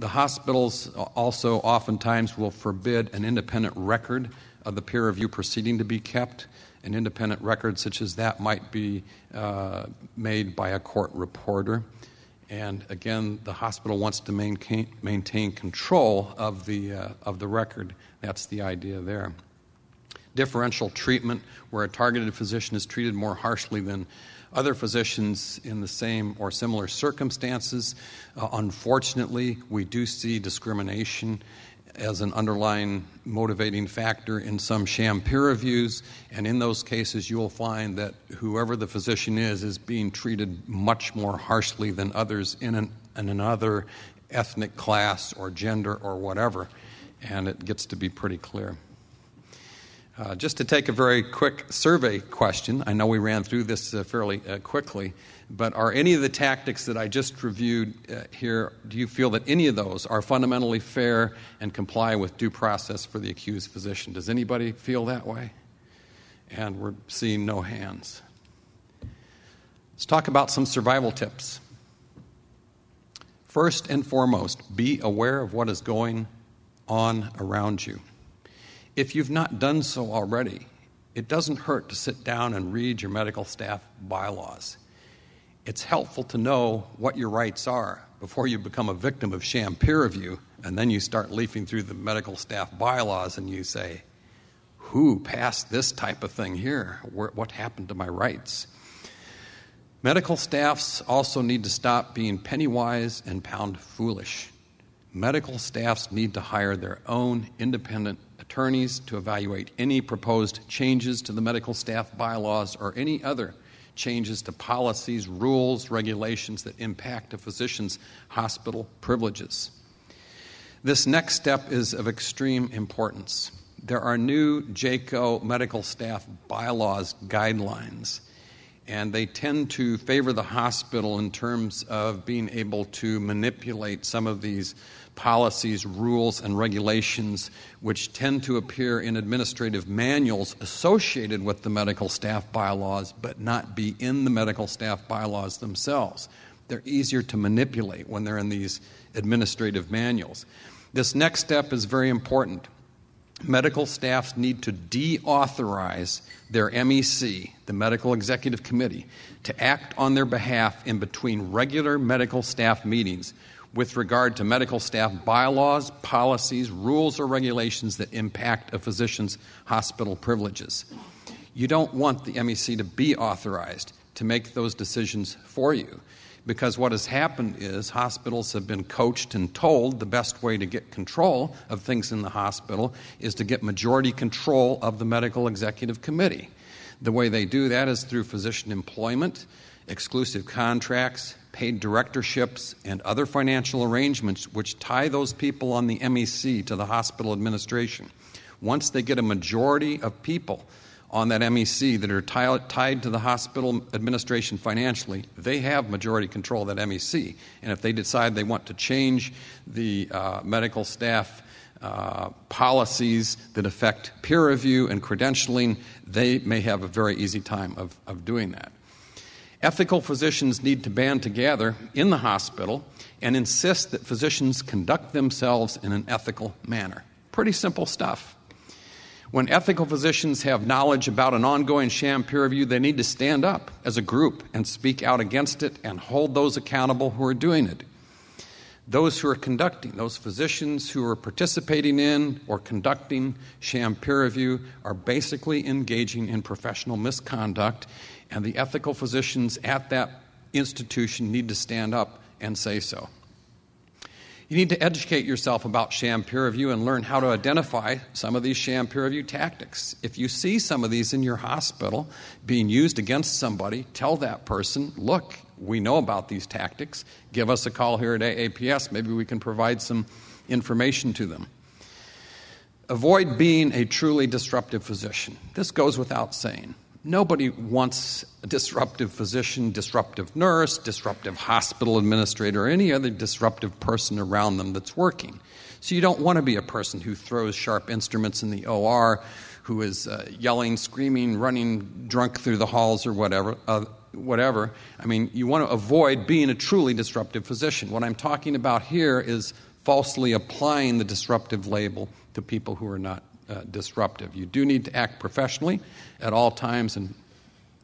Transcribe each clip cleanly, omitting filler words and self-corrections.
The hospitals also oftentimes will forbid an independent record of the peer review proceeding to be kept. An independent record such as that might be made by a court reporter. And again, the hospital wants to maintain control of the record. That's the idea there. Differential treatment, where a targeted physician is treated more harshly than other physicians in the same or similar circumstances. Unfortunately, we do see discrimination as an underlying motivating factor in some sham peer reviews, and in those cases you will find that whoever the physician is being treated much more harshly than others in another ethnic class or gender or whatever, and it gets to be pretty clear. Just to take a very quick survey question, I know we ran through this fairly quickly, but are any of the tactics that I just reviewed here, do you feel that any of those are fundamentally fair and comply with due process for the accused physician? Does anybody feel that way? And we're seeing no hands. Let's talk about some survival tips. First and foremost, be aware of what is going on around you. If you've not done so already, it doesn't hurt to sit down and read your medical staff bylaws. It's helpful to know what your rights are before you become a victim of sham peer review, and then you start leafing through the medical staff bylaws and you say, who passed this type of thing here? What happened to my rights? Medical staffs also need to stop being penny wise and pound foolish. Medical staffs need to hire their own independent attorneys to evaluate any proposed changes to the medical staff bylaws or any other changes to policies, rules, regulations that impact a physician's hospital privileges. This next step is of extreme importance. There are new JCAHO medical staff bylaws guidelines, and they tend to favor the hospital in terms of being able to manipulate some of these policies, rules, and regulations, which tend to appear in administrative manuals associated with the medical staff bylaws, but not be in the medical staff bylaws themselves. They're easier to manipulate when they're in these administrative manuals. This next step is very important. Medical staffs need to deauthorize their MEC, the Medical Executive Committee, to act on their behalf in between regular medical staff meetings with regard to medical staff bylaws, policies, rules, or regulations that impact a physician's hospital privileges. You don't want the MEC to be authorized to make those decisions for you, because what has happened is hospitals have been coached and told the best way to get control of things in the hospital is to get majority control of the Medical Executive Committee. The way they do that is through physician employment, exclusive contracts, paid directorships, and other financial arrangements which tie those people on the MEC to the hospital administration. Once they get a majority of people on that MEC that are tied to the hospital administration financially, they have majority control of that MEC. And if they decide they want to change the medical staff policies that affect peer review and credentialing, they may have a very easy time of doing that. Ethical physicians need to band together in the hospital and insist that physicians conduct themselves in an ethical manner. Pretty simple stuff. When ethical physicians have knowledge about an ongoing sham peer review, they need to stand up as a group and speak out against it and hold those accountable who are doing it. Those who are conducting, those physicians who are participating in or conducting sham peer review are basically engaging in professional misconduct, and the ethical physicians at that institution need to stand up and say so. You need to educate yourself about sham peer review and learn how to identify some of these sham peer review tactics. If you see some of these in your hospital being used against somebody, tell that person, look, we know about these tactics. Give us a call here at AAPS. Maybe we can provide some information to them. Avoid being a truly disruptive physician. This goes without saying. Nobody wants a disruptive physician, disruptive nurse, disruptive hospital administrator, or any other disruptive person around them that's working. So you don't want to be a person who throws sharp instruments in the OR, who is yelling, screaming, running drunk through the halls or whatever. I mean, you want to avoid being a truly disruptive physician. What I'm talking about here is falsely applying the disruptive label to people who are not disruptive. You do need to act professionally at all times and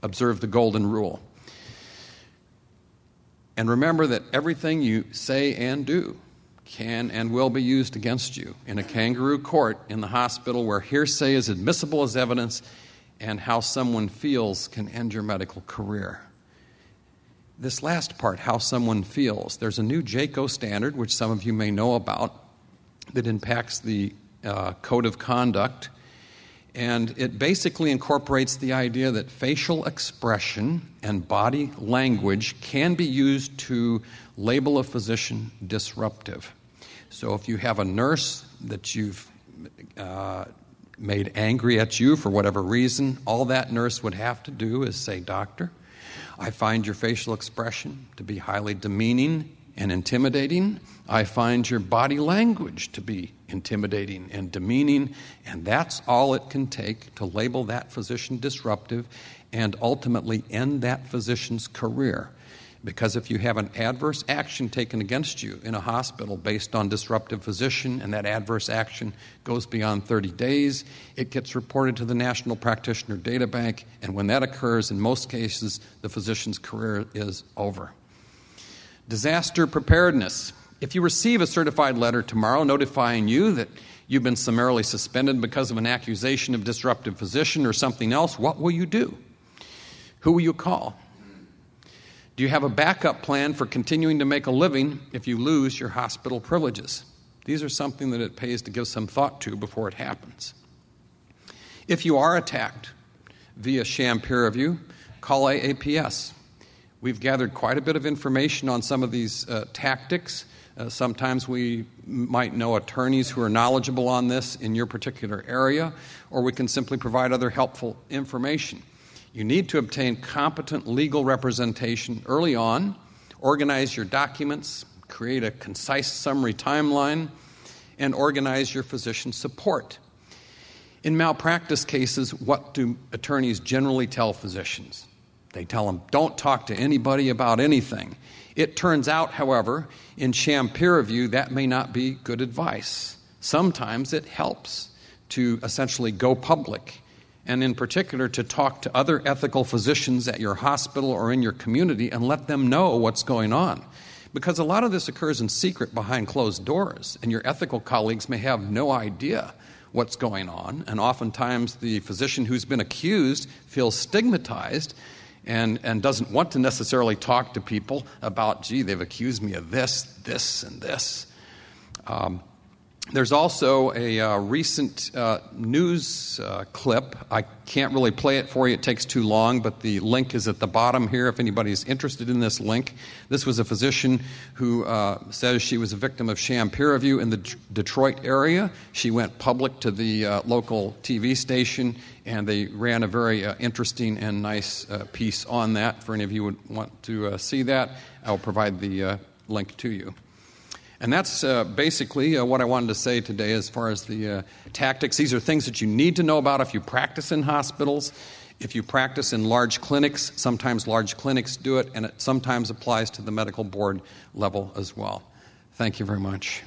observe the golden rule. And remember that everything you say and do can and will be used against you in a kangaroo court in the hospital where hearsay is admissible as evidence and how someone feels can end your medical career. This last part, how someone feels, there's a new JCAHO standard, which some of you may know about, that impacts the code of conduct. And it basically incorporates the idea that facial expression and body language can be used to label a physician disruptive. So if you have a nurse that you've made angry at you for whatever reason, all that nurse would have to do is say, "Doctor, I find your facial expression to be highly demeaning and intimidating. I find your body language to be intimidating and demeaning," and that's all it can take to label that physician disruptive and ultimately end that physician's career. Because if you have an adverse action taken against you in a hospital based on disruptive physician and that adverse action goes beyond 30 days, it gets reported to the National Practitioner Data Bank, and when that occurs, in most cases, the physician's career is over. Disaster preparedness. If you receive a certified letter tomorrow notifying you that you've been summarily suspended because of an accusation of disruptive physician or something else, what will you do? Who will you call? Do you have a backup plan for continuing to make a living if you lose your hospital privileges? These are something that it pays to give some thought to before it happens. If you are attacked via sham peer review, call AAPS. We've gathered quite a bit of information on some of these tactics. Sometimes we might know attorneys who are knowledgeable on this in your particular area, or we can simply provide other helpful information. You need to obtain competent legal representation early on, organize your documents, create a concise summary timeline, and organize your physician support. In malpractice cases, what do attorneys generally tell physicians? They tell them, don't talk to anybody about anything. It turns out, however, in sham peer review, that may not be good advice. Sometimes it helps to essentially go public, and in particular to talk to other ethical physicians at your hospital or in your community and let them know what's going on. Because a lot of this occurs in secret behind closed doors, and your ethical colleagues may have no idea what's going on, and oftentimes the physician who's been accused feels stigmatized and doesn't want to necessarily talk to people about, gee, they've accused me of this, this, and this. There's also a recent news clip. I can't really play it for you. It takes too long, but the link is at the bottom here if anybody's interested in this link. This was a physician who says she was a victim of sham peer review in the Detroit area. She went public to the local TV station, and they ran a very interesting and nice piece on that. For any of you who would want to see that, I'll provide the link to you. And that's basically what I wanted to say today as far as the tactics. These are things that you need to know about if you practice in hospitals, if you practice in large clinics. Sometimes large clinics do it, and it sometimes applies to the medical board level as well. Thank you very much.